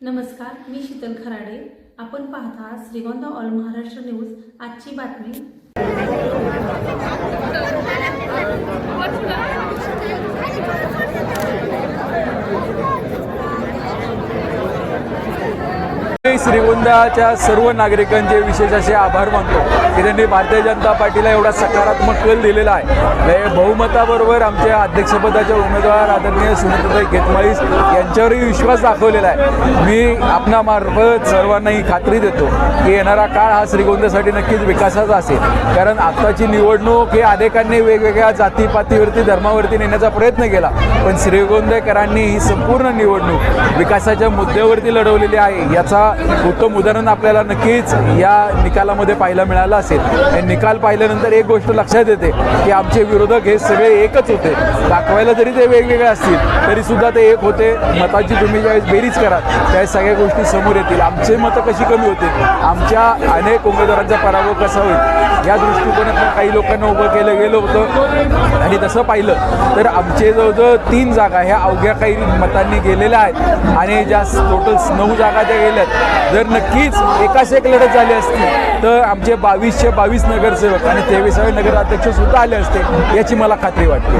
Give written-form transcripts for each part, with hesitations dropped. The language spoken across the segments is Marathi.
नमस्कार, मी शीतल खराडे. आपण पाहता श्रीगोंदा ऑल महाराष्ट्र न्यूज. आजची बातमी. श्रीगोंदाच्या सर्व नागरिकांचे विशेष असे आभार मानतो की त्यांनी भारतीय जनता पार्टीला एवढा सकारात्मक कल दिलेला आहे. बहुमताबरोबर आमच्या अध्यक्षपदाच्या उमेदवार आदरणीय सुनीताताई घेतमाळीस यांच्यावरही विश्वास दाखवलेला आहे. मी आपणामार्फत सर्वांनाही खात्री देतो की येणारा काळ हा श्रीगोंद्यासाठी नक्कीच विकासाचा असेल. कारण आत्ताची निवडणूक हे अनेकांनी वेगवेगळ्या जातीपातीवरती धर्मावरती नेण्याचा प्रयत्न केला, पण श्रीगोंदेकरांनी ही संपूर्ण निवडणूक विकासाच्या मुद्द्यावरती लढवलेली आहे. याचा उत्तम उदाहरण आपल्याला नक्कीच या निकालामध्ये पाहायला मिळालं असेल. हे निकाल पाहिल्यानंतर एक गोष्ट लक्षात येते की आमचे विरोधक हे सगळे एकच होते. दाखवायला जरी ते वेगवेगळे असतील तरी सुद्धा ते एक होते. मताची तुम्ही ज्यावेळेस बेरीज कराल त्यावेळेस सगळ्या गोष्टी समोर येतील. आमचे मतं कशी कमी होतील, आमच्या अनेक उमेदवारांचा पराभव कसा होईल या दृष्टिकोनातून काही लोकांना उभं केलं गेलं होतं. आणि तसं पाहिलं तर आमचे जवळजवळ 3 जागा ह्या अवघ्या काही मतांनी गेलेल्या आहेत आणि ज्या टोटल 9 जागा त्या गेल्यात. जर नक्कीच एकाच एक लढत झाली असती तर आमचे 22चे 22 नगरसेवक आणि 23वे नगराध्यक्ष सुद्धा आले असते, याची मला खात्री वाटते.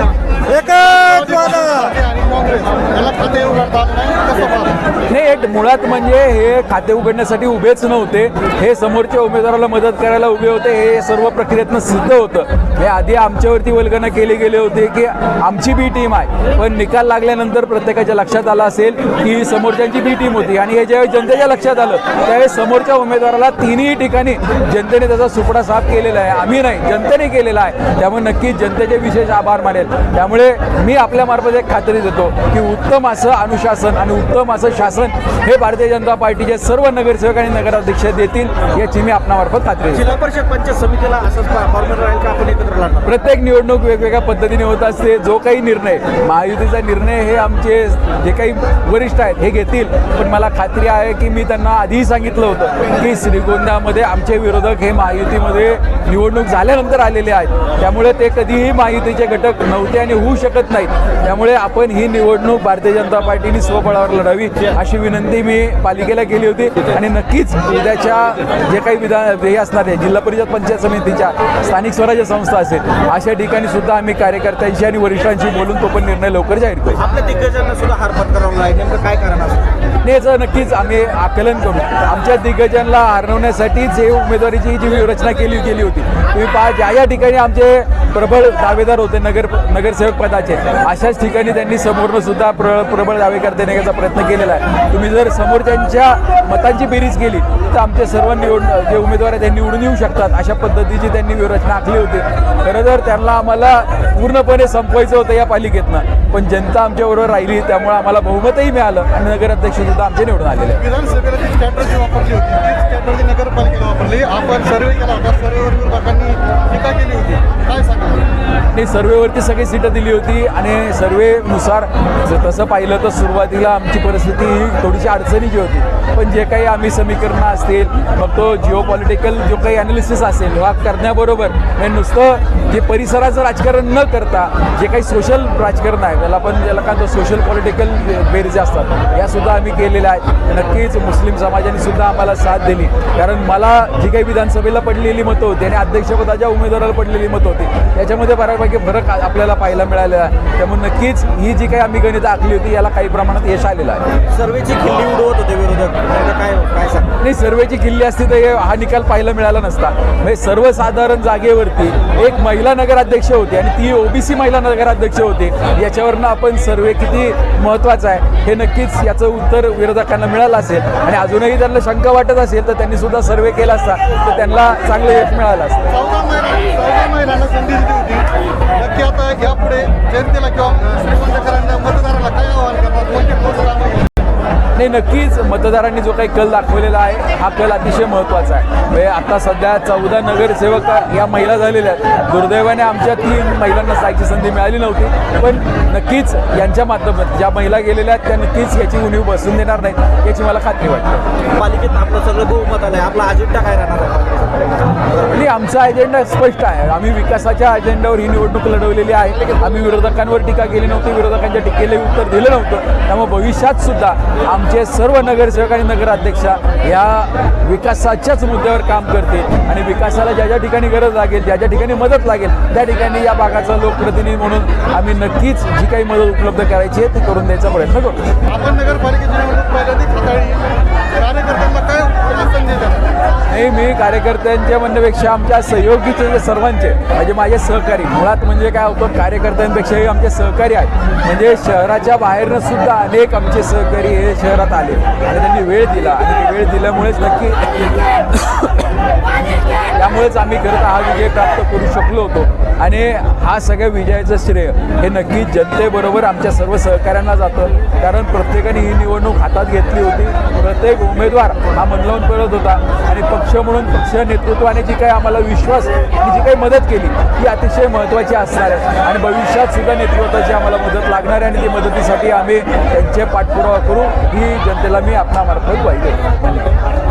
नाही, मुळात म्हणजे हे खाते उघडण्यासाठी उभेच नव्हते, हे समोरच्या उमेदवाराला मदत करायला उभे होते. हे सर्व प्रक्रियेतनं सिद्ध होतं. हे आधी आमच्यावरती वल्गना केले गेले होते की आमची बी टीम आहे, पण निकाल लागल्यानंतर प्रत्येकाच्या लक्षात आलं असेल की समोरच्यांची बी टीम होती. आणि हे ज्यावेळेस जनतेच्या लक्षात आलं त्यावेळेस समोरच्या उमेदवाराला तिन्ही ठिकाणी जनतेने त्याचा सुपडा साफ केलेला आहे. आम्ही नाही, जनतेने केलेला आहे. त्यामुळे नक्कीच जनतेचे विशेष आभार मानेल. त्यामुळे मी आपल्यामार्फत एक खात्री देतो की उत्तम असं अनुशासन आणि उत्तम असं शासन हे भारतीय जनता पार्टीचे सर्व नगरसेवक आणि नगराध्यक्ष देतील, याची मी आपणामार्फत खात्री देतो. जिल्हा परिषद पंचायत समितीला असंच फॉर्मॅट राहील का, आपण एकत्र लढणार? प्रत्येक निवडणूक वेगवेगळ्या पद्धतीने होत असते. जो काही निर्णय महायुतीचा निर्णय हे आमचे जे काही वरिष्ठ आहेत हे घेतील, पण मला खात्री आहे की मी त्यांना आधीही सांगितलं होतं की श्रीगोंद्यामध्ये आमचे विरोधक हे महायुतीमध्ये निवडणूक झाल्यानंतर आलेले आहेत. त्यामुळे ते कधीही महायुतीचे घटक नव्हते आणि होऊ शकत नाहीत. त्यामुळे आपण ही निवडणूक भारतीय जनता पार्टीने स्वबळावर लढावी अशी विनंती मी पालिकेला केली होती. आणि नक्कीच उद्याच्या जे काही हे असणार आहे जिल्हा परिषद पंचायत समितीच्या स्थानिक स्वराज्य संस्था असेल अशा ठिकाणी सुद्धा आम्ही कार्यकर्त्यांशी आणि वरिष्ठांशी बोलून तो पण निर्णय लवकर जाहीर करू. आपल्या दिग्गजांना सुद्धा हार पत्करावला आहे, नेमकं काय कारण असतं? याचं नक्कीच आम्ही आकलन करू. आमच्या दिग्गजांना हरवण्यासाठीच हे उमेदवारीची जी व्यवस्था केली होती. तुम्ही पहा, ज्या ठिकाणी आमचे प्रबळ दावेदार होते नगरसेवक पदाचे, अशाच ठिकाणी त्यांनी समोरनं सुद्धा प्रबळ दावे करता येण्याचा प्रयत्न केलेला आहे. तुम्ही जर समोरच्यांच्या मतांची बेरीज केली तर आमचे सर्व जे उमेदवार आहेत ते निवडून येऊ शकतात. अशा पद्धतीची त्यांनी व्यवस्था आखली होती. खरं तर त्यांना आम्हाला पूर्णपणे संपवायचं होतं या पालिकेतनं, पण जनता आमच्याबरोबर राहिली, त्यामुळे आम्हाला बहुमतही मिळालं आणि नगराध्यक्ष सुद्धा आमचे निवडून आलेले आहे. विधानसभेला जी स्ट्रॅटर्जी वापरली होती तीच स्ट्रॅटर्जी नगरपालिकेला वापरली. आपण सर्वे केला होता, सर्वेवर विरोधकांनी टीका केली होती, काय सांगा? आणि सर्वेवरती सगळी सीटं दिली होती आणि सर्वेनुसार तसं पाहिलं तर सुरुवातीला आमची परिस्थिती ही थोडीशी अडचणीची होती. पण जे काही आम्ही समीकरणं असतील, मग तो जिओ पॉलिटिकल जो काही ॲनालिसिस असेल वा करण्याबरोबर हे नुसतं जे परिसराचं राजकारण न करता जे काही सोशल राजकारण आहे ज्याला का तो सोशल पॉलिटिकल बेरीज असतात यासुद्धा आम्ही केलेल्या आहेत. नक्कीच मुस्लिम समाजाने सुद्धा आम्हाला साथ दिली, कारण मला जी काही विधानसभेला पडलेली मतं होती आणि अध्यक्षपदाच्या उमेदवाराला पडलेली मतं होती याच्यामध्ये बऱ्यापैकी फरक आपल्याला पाहायला मिळालेला आहे. त्यामुळे नक्कीच ही जी काही आम्ही गणितं आखली होती याला काही प्रमाणात यश आलेलं आहे. सर्वेची खिल्ली उडवत होते विरोधक, काय सांगा? नाही, सर्वेची किल्ली असती तर हा निकाल पाहायला मिळाला नसता. म्हणजे सर्वसाधारण जागेवरती एक महिला नगराध्यक्ष होती आणि ती ओबीसी महिला नगराध्यक्ष होती. याच्यावरनं आपण सर्वे किती महत्त्वाचा आहे हे नक्कीच याचं उत्तर विरोधकांना मिळालं असेल. आणि अजूनही त्यांना शंका वाटत असेल तर त्यांनी सुद्धा सर्वे केला असता तर त्यांना चांगलं यश मिळालं असतं. 14 महिलांना संधी दिली होती. नक्की आता यापुढे जनतेला किंवा श्रीगोंदेकरांना मतदाराला काय आव्हान करतात, कोणते पोस्ट कामं? नाही, नक्कीच मतदारांनी जो काही कल दाखवलेला आहे हा कल अतिशय महत्त्वाचा आहे. म्हणजे आता सध्या 14 नगरसेवक या महिला झालेल्या आहेत. दुर्दैवाने आमच्या 3 महिलांना जायची संधी मिळाली नव्हती, पण नक्कीच यांच्या माध्यमातून ज्या महिला गेलेल्या आहेत त्या नक्कीच याची उणीव बसून देणार नाहीत याची मला खात्री वाटते. पालिकेत आपलं सगळं बहुमत आलं आहे, आपला अजेंडा काय राहणार आहे? आणि आमचा अजेंडा स्पष्ट आहे. आम्ही विकासाच्या अजेंड्यावर ही निवडणूक लढवलेली आहे. आम्ही विरोधकांवर टीका केली नव्हती, विरोधकांच्या टीकेला उत्तर दिलं नव्हतं. त्यामुळे भविष्यात सुद्धा आमचे सर्व नगरसेवक आणि नगराध्यक्षा या विकासाच्याच मुद्द्यावर काम करतील आणि विकासाला ज्या ज्या ठिकाणी गरज लागेल, ज्या ज्या ठिकाणी मदत लागेल त्या ठिकाणी या भागाचा लोकप्रतिनिधी म्हणून आम्ही नक्कीच जी काही मदत उपलब्ध करायची आहे ती करून द्यायचा प्रयत्न करतो. आपण नगरपालिकेची निवडणूक पहिल्यांदा हाताळली, कार्यकर्त्यांना काय संधी देणार? नाही, मी कार्यकर्त्यांच्या म्हणण्यापेक्षा आमच्या सहयोगीचे जे सर्वांचे म्हणजे माझे सहकारी, मुळात म्हणजे काय होतं, कार्यकर्त्यांपेक्षाही आमचे सहकारी आहेत. म्हणजे शहराच्या बाहेरनं सुद्धा अनेक आमचे सहकारी हे शहरात आले आणि त्यांनी वेळ दिला आणि ते वेळ दिल्यामुळेच नक्की त्यामुळेच आम्ही खरं तर हा विजय प्राप्त करू शकलो होतो आणि हा सगळ्या विजयाचं श्रेय हे नक्कीच जनतेबरोबर आमच्या सर्व सहकाऱ्यांना जातं. कारण प्रत्येकाने ही निवडणूक हातात घेतली होती. प्रत्येक उमेदवार हा मन लावून पळत होता आणि पक्ष म्हणून पक्ष नेतृत्वाने जी काही आम्हाला विश्वास आणि जी काही मदत केली ही अतिशय महत्त्वाची असणार आहे आणि भविष्यात सुद्धा नेतृत्वाची आम्हाला मदत लागणार आहे आणि ती मदतीसाठी आम्ही त्यांचे पाठपुरावा करू ही जनतेला मी आपणामार्फत वाहिली.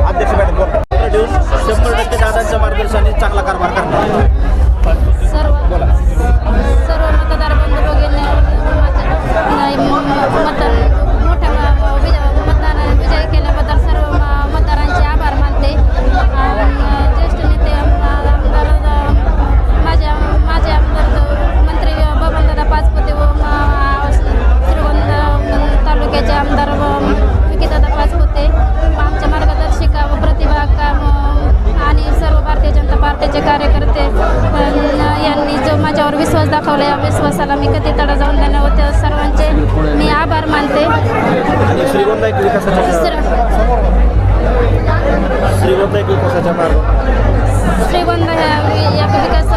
अध्यक्ष मॅडम 100% दादांच्या मार्गदर्शनाने चांगला कारभार करणार. सर्व मतदार बंधू भगिनी मतदान विजय केल्याबद्दल सर्व मतदारांचे आभार मानते. ज्येष्ठ नेते आमदार माझे आमदार मंत्री बबनदादा पाचपुते व श्रीगोंदा तालुक्याचे आमदार विकीदादा पाचपुते, आमच्या मार्गदर्शिका व प्रतिभा आणि सर्व भारतीय जनता पार्टीचे कार्यकर्ते यांनी जो माझ्यावर विश्वास दाखवला या विश्वासाला मी कधी तडा जाऊन देणार होते. सर्वांचे मी आभार मानते. आणि श्रीगोंदा एक विकासाच्या मार्ग श्रीगोंदा ह्या विकास